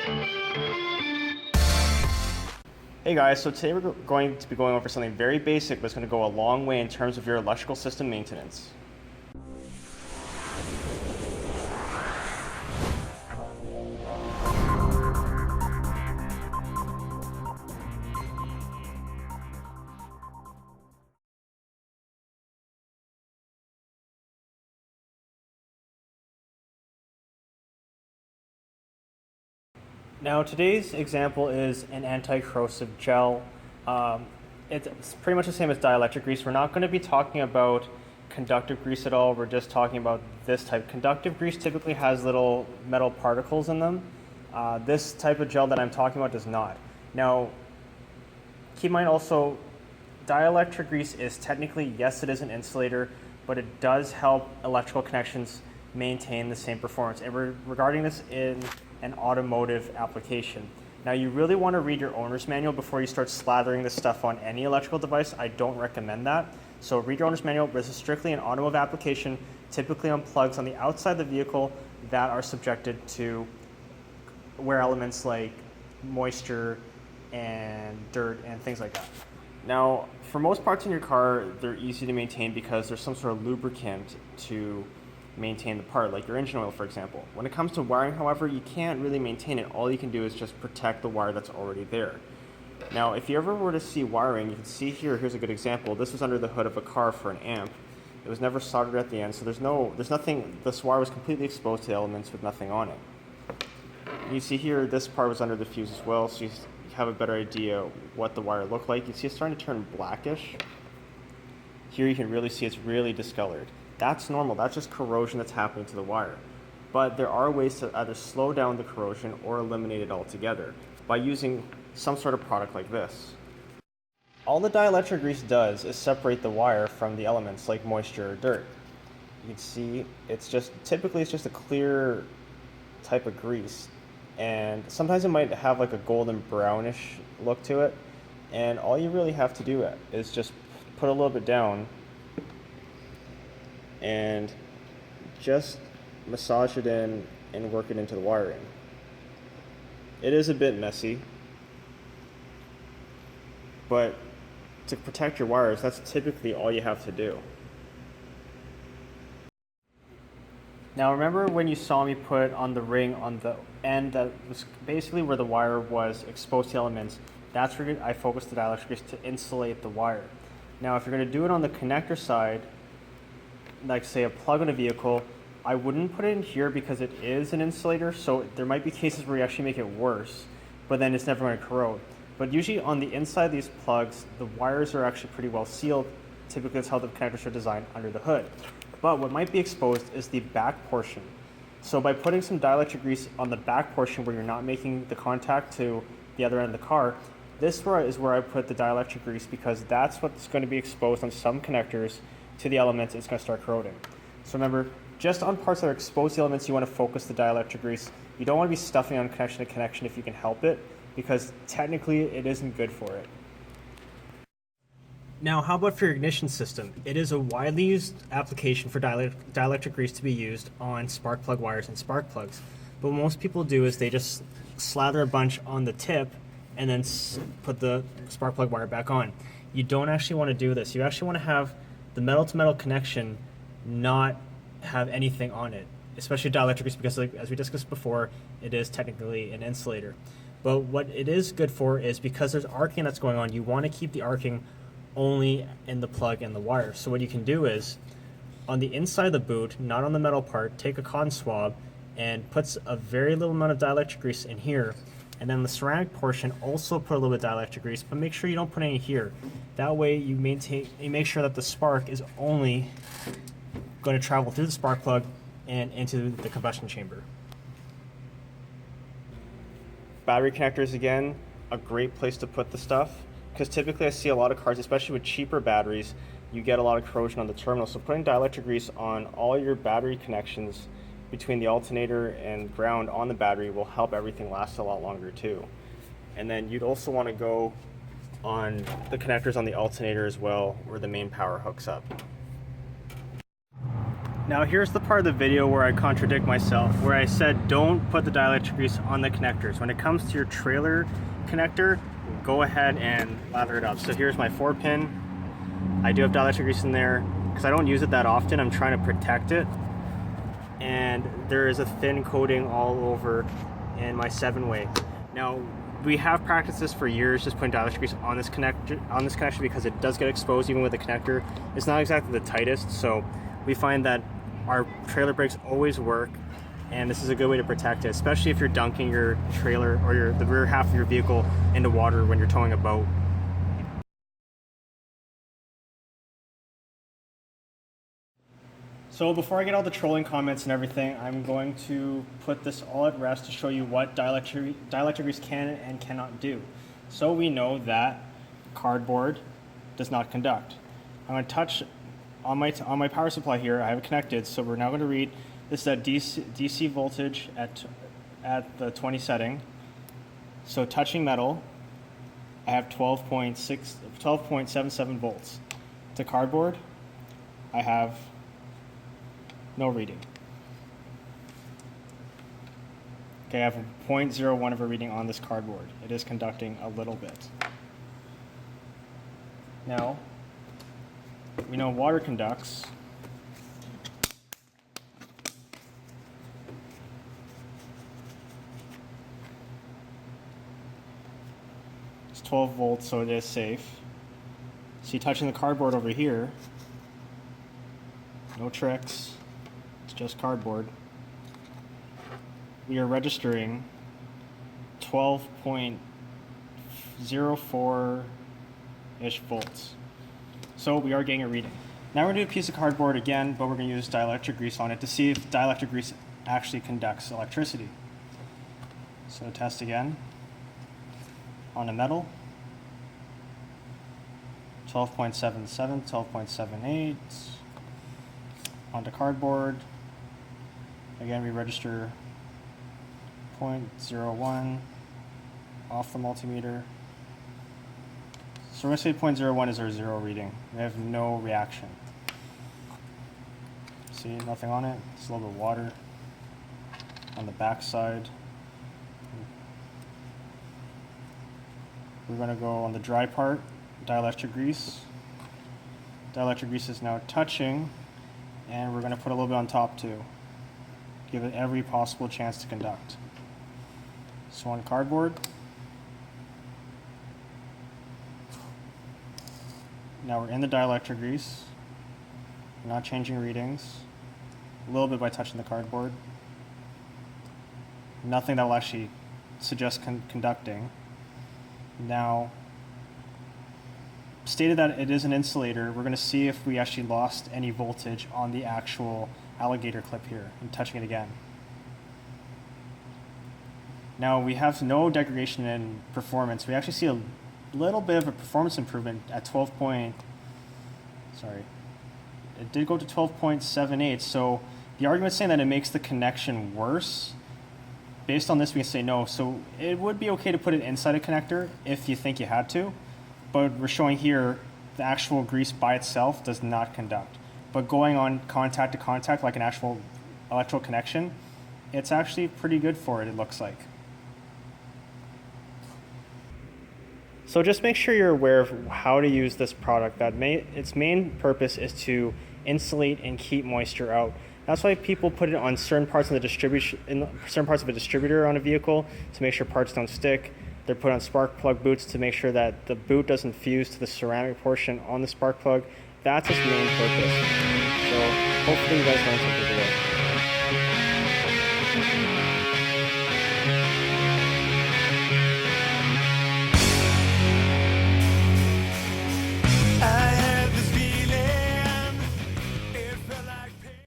Hey guys, so today we're going to be going over something very basic, but it's going to go a long way in terms of your electrical system maintenance. Now today's example is an anti-corrosive gel. It's pretty much the same as dielectric grease. We're not going to be talking about conductive grease at all. We're just talking about this type. Conductive grease typically has little metal particles in them. This type of gel that I'm talking about does not. Now, keep in mind also, dielectric grease is technically, yes, it is an insulator, but it does help electrical connections maintain the same performance. And we're regarding this in an automotive application. Now, you really want to read your owner's manual before you start slathering this stuff on any electrical device. I don't recommend that. So read your owner's manual. This is strictly an automotive application, typically on plugs on the outside of the vehicle that are subjected to wear elements like moisture and dirt and things like that. Now, for most parts in your car, they're easy to maintain because there's some sort of lubricant to maintain the part, like your engine oil, for example. When it comes to wiring, however, you can't really maintain it. All you can do is just protect the wire that's already there. Now, if you ever were to see wiring, you can see here's a good example. This was under the hood of a car for an amp. It was never soldered at the end, so there's nothing, this wire was completely exposed to the elements with nothing on it. You see here, this part was under the fuse as well, so you have a better idea what the wire looked like. You see it's starting to turn blackish. Here you can really see it's really discolored. That's normal, that's just corrosion that's happening to the wire. But there are ways to either slow down the corrosion or eliminate it altogether by using some sort of product like this. All the dielectric grease does is separate the wire from the elements like moisture or dirt. You can see typically it's just a clear type of grease, and sometimes it might have like a golden brownish look to it, and all you really have to do is just put a little bit down and just massage it in and work it into the wiring. It is a bit messy, but to protect your wires, that's typically all you have to do. Now remember when you saw me put on the ring on the end that was basically where the wire was exposed to elements, that's where I focused the dielectric grease to insulate the wire. Now if you're going to do it on the connector side, like say a plug in a vehicle, I wouldn't put it in here because it is an insulator, so there might be cases where you actually make it worse, but then it's never going to corrode. But usually on the inside of these plugs, the wires are actually pretty well sealed. Typically that's how the connectors are designed under the hood. But what might be exposed is the back portion. So by putting some dielectric grease on the back portion where you're not making the contact to the other end of the car, this is where I put the dielectric grease because that's what's going to be exposed on some connectors to the elements. It's going to start corroding. So remember, just on parts that are exposed to elements, you want to focus the dielectric grease. You don't want to be stuffing on connection to connection if you can help it, because technically it isn't good for it. Now, how about for your ignition system? It is a widely used application for dielectric grease to be used on spark plug wires and spark plugs. But what most people do is they just slather a bunch on the tip and then put the spark plug wire back on. You don't actually want to do this. You actually want to have the metal-to-metal connection not have anything on it, especially dielectric grease, because as we discussed before, it is technically an insulator. But what it is good for is because there's arcing that's going on, you want to keep the arcing only in the plug and the wire. So what you can do is, on the inside of the boot, not on the metal part, take a cotton swab and puts a very little amount of dielectric grease in here, and then the ceramic portion also put a little bit of dielectric grease, but make sure you don't put any here. That way you make sure that the spark is only going to travel through the spark plug and into the combustion chamber. Battery connectors, again, a great place to put the stuff, because typically I see a lot of cars, especially with cheaper batteries, you get a lot of corrosion on the terminal. So putting dielectric grease on all your battery connections between the alternator and ground on the battery will help everything last a lot longer too. And then you'd also want to go on the connectors on the alternator as well, where the main power hooks up. Now here's the part of the video where I contradict myself, where I said don't put the dielectric grease on the connectors. When it comes to your trailer connector, go ahead and lather it up. So here's my 4-pin. I do have dielectric grease in there because I don't use it that often. I'm trying to protect it. And there is a thin coating all over in my 7-way. Now we have practiced this for years, just putting dielectric grease on this connection because it does get exposed even with the connector. It's not exactly the tightest, so we find that our trailer brakes always work, and this is a good way to protect it, especially if you're dunking your trailer or the rear half of your vehicle into water when you're towing a boat. So before I get all the trolling comments and everything, I'm going to put this all at rest to show you what dielectric grease can and cannot do. So we know that cardboard does not conduct. I'm going to touch on my power supply here. I have it connected, so we're now going to read this is at DC voltage at the 20 setting. So touching metal, I have 12.77 volts. To cardboard, I have no reading. Okay, I have 0.01 of a reading on this cardboard. It is conducting a little bit. Now, we know water conducts. It's 12 volts, so it is safe. See, touching the cardboard over here, no tricks, it's just cardboard. We are registering 12.04-ish volts. So we are getting a reading. Now we're going to do a piece of cardboard again, but we're going to use dielectric grease on it to see if dielectric grease actually conducts electricity. So test again. On a metal, 12.77, 12.78. Onto cardboard. Again, we register 0.01 off the multimeter. So we're going to say 0.01 is our 0 reading. We have no reaction. See, nothing on it. It's a little bit of water on the back side. We're going to go on the dry part, dielectric grease. Dielectric grease is now touching, and we're going to put a little bit on top too. Give it every possible chance to conduct. So on cardboard, now we're in the dielectric grease. We're not changing readings. A little bit by touching the cardboard. Nothing that will actually suggest conducting. Now, stated that it is an insulator, we're going to see if we actually lost any voltage on the actual alligator clip here. I'm touching it again. Now we have no degradation in performance. We actually see a little bit of a performance improvement at 12 point, sorry, it did go to 12.78, so the argument's saying that it makes the connection worse. Based on this, we can say no. So it would be okay to put it inside a connector if you think you had to, but we're showing here the actual grease by itself does not conduct. But going on contact to contact like an actual electrical connection, it's actually pretty good for it, it looks like. So just make sure you're aware of how to use this product. Its main purpose is to insulate and keep moisture out. That's why people put it on certain parts of the certain parts of a distributor on a vehicle to make sure parts don't stick. They're put on spark plug boots to make sure that the boot doesn't fuse to the ceramic portion on the spark plug. That's its main purpose. So hopefully you guys learned something today.